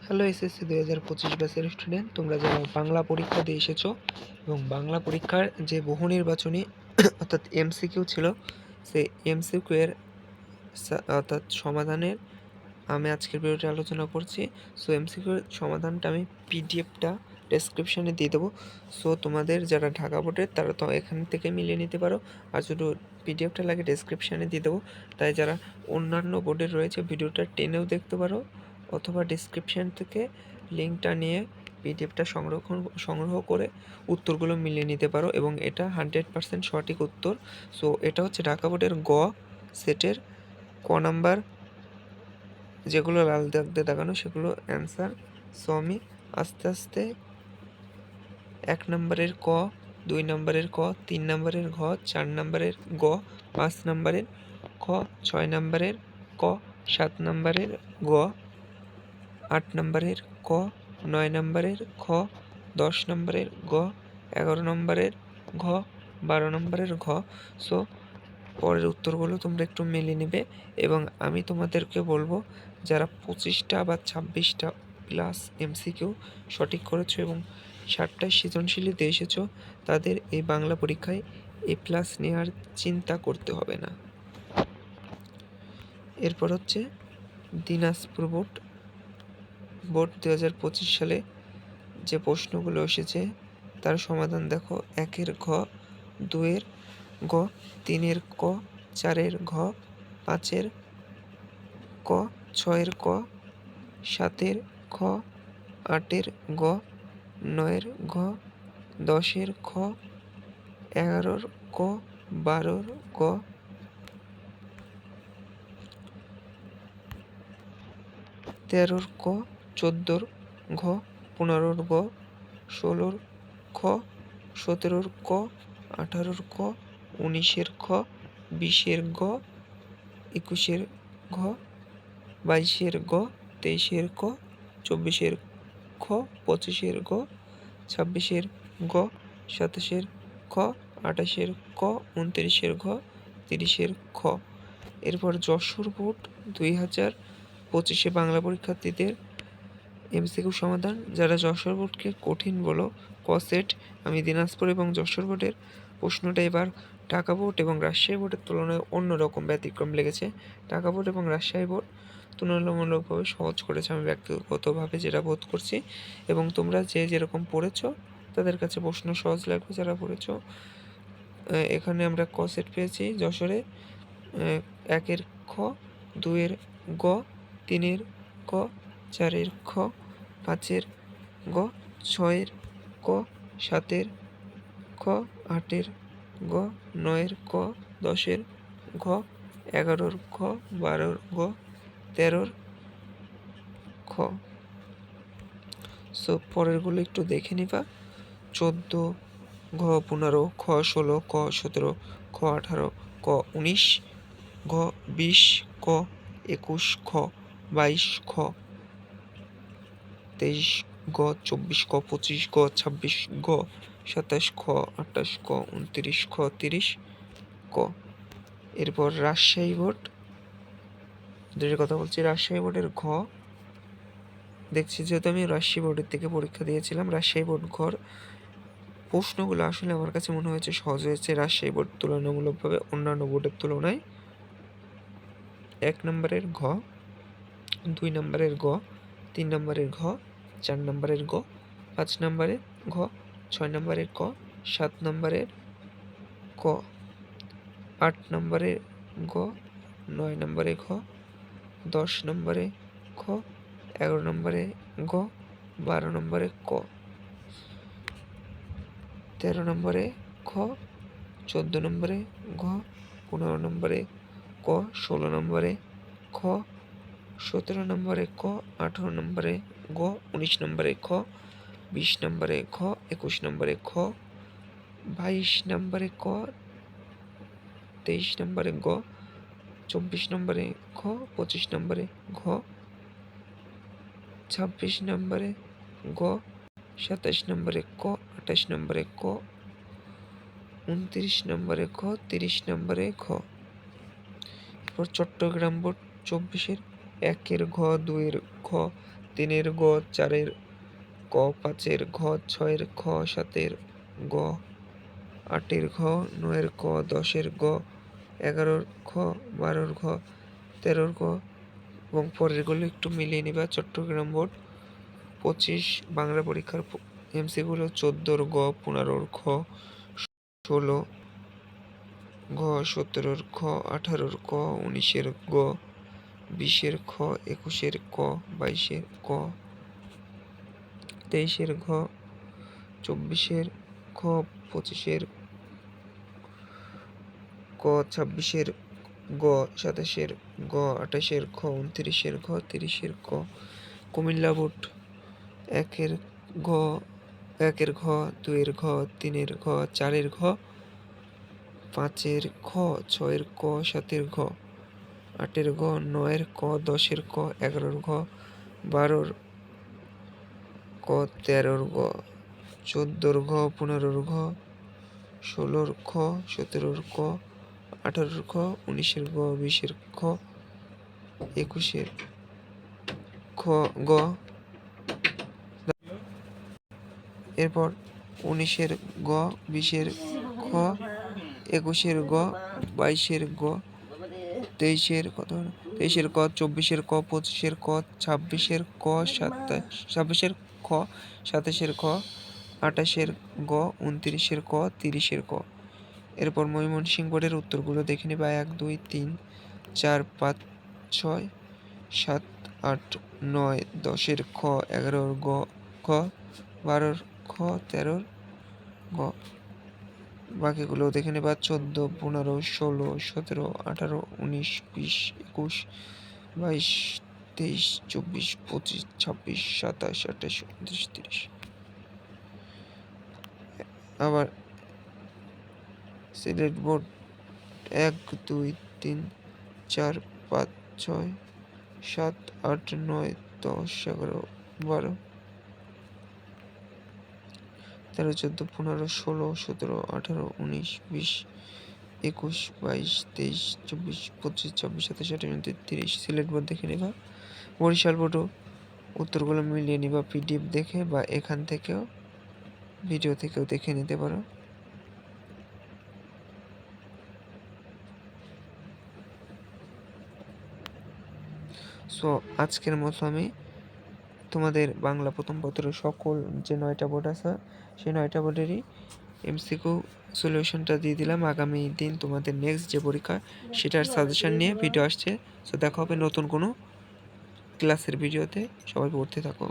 Hello SSC 2025 ব্যাচের student, তোমরা যারা বাংলা পরীক্ষা দিয়ে এসেছো এবং বাংলা পরীক্ষার যে বহু নির্বাচনী অর্থাৎ এমসিকিউ ছিল, সেই এমসিকিউ এর অর্থাৎ সমাধানের আমি আজকের ভিডিওতে আলোচনা করছি। সো এমসিকিউর সমাধানটা আমি পিডিএফটা ডেসক্রিপশানে দিয়ে দেবো। সো তোমাদের যারা ঢাকা বোর্ডের তারা তো এখান থেকে মিলিয়ে নিতে পারো, আর যদি পিডিএফটা লাগে ডেসক্রিপশানে দিয়ে দেবো। তাই যারা অন্যান্য বোর্ডের রয়েছে ভিডিওটা টেনেও দেখতে পারো, অথবা ডেসক্রিপশান থেকে লিঙ্কটা নিয়ে পিডিএফটা সংগ্রহ করে উত্তরগুলো মিলিয়ে নিতে পারো, এবং এটা 100% সঠিক উত্তর। সো এটা হচ্ছে ঢাকা বোর্ডের গ সেটের ক নাম্বার, যেগুলো লাল দাগ দিয়ে দেখানো সেগুলো অ্যান্সার। সো আমি আস্তে আস্তে 1 নম্বরের ক, 2 নম্বরের ক, 3 নম্বরের ঘ, 4 নম্বরের গ, 5 নম্বরের খ, 6 নম্বরের ক, 7 নম্বরের গ, 8 নম্বরের ক, 9 নম্বরের খ, 10 নম্বরের গ, 11 নম্বরের ঘ, 12 নম্বরের ঘ। সো পরের উত্তরগুলো তোমরা একটু মিলিয়ে নেবে, এবং আমি তোমাদেরকে বলবো যারা 25টা বা 26টা প্লাস এমসিকিউ সঠিক করেছো এবং 60টা সৃজনশীলিতে এসেছো, তাদের এই বাংলা পরীক্ষায় A+ নেওয়ার চিন্তা করতে হবে না। এরপর হচ্ছে দিনাজপুর বোর্ড 2025 সালে যে প্রশ্নগুলো এসেছে তার সমাধান দেখো। 1-এর ঘ, 2-এর গ, 3-এর ক, 4-এর ঘ, 5-এর ক, 6-এর ক, 7-এর খ, 8-এর গ, 9-এর ঘ, 10-এর খ, 11-র ক, 12-র গ, 13-র ক, 14-র ঘ, 15-র গ, 16-র খ, 17-র ক, 18-র ক, 19-এর খ, 20-এর গ, 21-এর ঘ, 22-এর গ, 23-এর ক, 24-এর খ, 25-এর গ, 26-এর গ, 27-এর খ, 28-এর ক, 29-এর ঘ, 30-এর খ। এরপর যশোর বোর্ড 2025 বাংলা পরীক্ষার্থীদের এমসিকিউ সমাধান। যারা যশোর বোর্ডকে কঠিন বলো ক সেট, আমি দিনাজপুর এবং যশোর বোর্ডের প্রশ্নটা এবার ঢাকা বোর্ড এবং রাজশাহী বোর্ডের তুলনায় অন্যরকম ব্যতিক্রম লেগেছে। ঢাকা বোর্ড এবং রাজশাহী বোর্ড তুলনামূলকভাবে সহজ করেছে, আমি ব্যক্তিগতভাবে যেটা বোধ করছি, এবং তোমরা যে যেরকম পড়েছো তাদের কাছে প্রশ্ন সহজ লাগবে যারা পড়েছো। এখানে আমরা ক সেট পেয়েছি যশোরে। 1-এর খ, 2-এর গ, 3-এর ক, 4-এর খ, 5-এর গ, 6-এর ক, 7-এর খ, 8-এর গ, 9-এর ক, 10-এর ঘ, 11-র খ, 12-র গ, 13-র খ। সো পরেরগুলো একটু দেখে নিবা। 14, ঘ 15, খ 16, ক 17, খ 18, ক 19, ঘ 20, ক 21, খ 22, খ 23, গ 24, ক 25, গ 26, গ 27, খ 28, ক 29, খ 30, ক। এরপর রাজশাহী বোর্ড যেটার কথা বলছি, রাজশাহী বোর্ডের ঘ দেখছি, যেহেতু আমি রাজশাহী বোর্ডের থেকে পরীক্ষা দিয়েছিলাম, রাজশাহী বোর্ড ঘর প্রশ্নগুলো আসলে আমার কাছে মনে হয়েছে সহজ হয়েছে রাজশাহী বোর্ড তুলনামূলকভাবে অন্যান্য বোর্ডের তুলনায়। 1 নম্বরের ঘ, 2 নম্বরের গ, 3 নম্বরের ঘ, 4 নম্বরের গ, 5 নম্বরের ঘ, 6 নম্বরের ক, 7 নম্বরের ক, 8 নম্বরের গ, 9 নম্বরে ঘ, 10 নম্বরে খ, 11 নম্বরে গ, 12 নম্বরে ক, 13 নম্বরে খ, 14 নম্বরে ঘ, 15 নম্বরে ক, 16 নম্বরে খ, 17 নম্বরে ক, 18 নম্বরে গ, 19 নম্বরে খ, 20 নম্বরে ঘ, 21 নম্বরে খ, 22 নম্বরে ক, 23 নম্বরে গ, 24 নম্বরে খ, 25 নম্বরে ঘ, 26 নম্বরে গ, 27 নম্বরে ক, 28 নম্বরে ক, 29 নম্বরে খ, 30 নম্বরে ঘ। এরপর চট্টগ্রাম বোর্ড 24-এর 1-এর ঘ, 2-এর ঘ, 3-এর গ, 4-এর ক, 5-এর ঘ, 6-এর খ, 7-এর গ, 8-এর ঘ, 9-এর ক, 10-এর গ, 11-র খ, 12-র ঘ, 13-র গ এবং পরেরগুলো একটু মিলিয়ে নিবা। চট্টগ্রাম বোর্ড 25 বাংলা পরীক্ষার এমসিকিউগুলো 14-র গ, 15-র খ, 16 ঘ, 17-র খ, 18-র ক, 19-এর গ, 20-এর খ, 21-এর ক, 22-এর ক, 23-এর ঘ, 24-এর খ, 25-এর ক, 26-এর গ, 27-এর গ, 28-এর খ, 29-এর ঘ, 30-এর ক। কুমিল্লা বোর্ড 1-এর ঘ, 2-এর ঘ, 3-এর ঘ, 4-এর ঘ, 5-এর খ, 6-এর ক, 7-এর ঘ, 8-এর ঘ, 9-এর ক, 10-এর ক, 11-র ঘ, 12-র ক, 13-র গ, 14-র ঘ, 15-র ঘ, 16-র খ, 17-র ক, 18-র খ, 19-এর গ, 20-এর খ, 21-এর খ গ। এরপর 19-এর গ, 20-এর খ, 21-এর গ, 22-এর গ, 23-এর ক, 24-এর ক, 25-এর ক, 26-এর ক, 27-এর খ, 27-এর খ, 28-এর গ, 29-এর ক, 30-এর ক। এরপর ময়মনসিংহ বোর্ডের উত্তরগুলো দেখে নিবা। 1, 2, 3, 4, 5, 6, 7, 8, 9, 10-এর খ, 11-র গ, খ, 12-র খ, 13-র গ। বাকিগুলো দেখে নেবা। 14, 15, 16, 17, 18, 19, 20, 21, 22, 23, 24, 25, 26, 27, 28, 29, 30। আবার সিলেট বোর্ড 1, 2, 3, 4, 5, 6, 7, 8, 9, 10, 11, 12, 13, 14, 15, 16, 17, 18, 19, 20, 21, 22, 23, 24, 25, 26, 27, 28, 29, 30। সিলেট বোর্ড দেখে নিবা। বরিশাল বোর্ডও উত্তরগুলো মিলিয়ে নিবা পিডিএফ দেখে বা এখান থেকেও ভিডিও থেকেও দেখে নিতে পারো। সো আজকের মতো আমি তোমাদের বাংলা প্রথম পত্রের সকল যে 9টা বোর্ড আছে সেই 9টা বোর্ডেরই এমসিকিউ সলিউশনটা দিয়ে দিলাম। আগামী দিন তোমাদের নেক্সট যে পরীক্ষা সেটার সাজেশন নিয়ে ভিডিও আসছে। সো দেখা হবে নতুন কোনো ক্লাসের ভিডিওতে। সবাই পড়তে থাকো।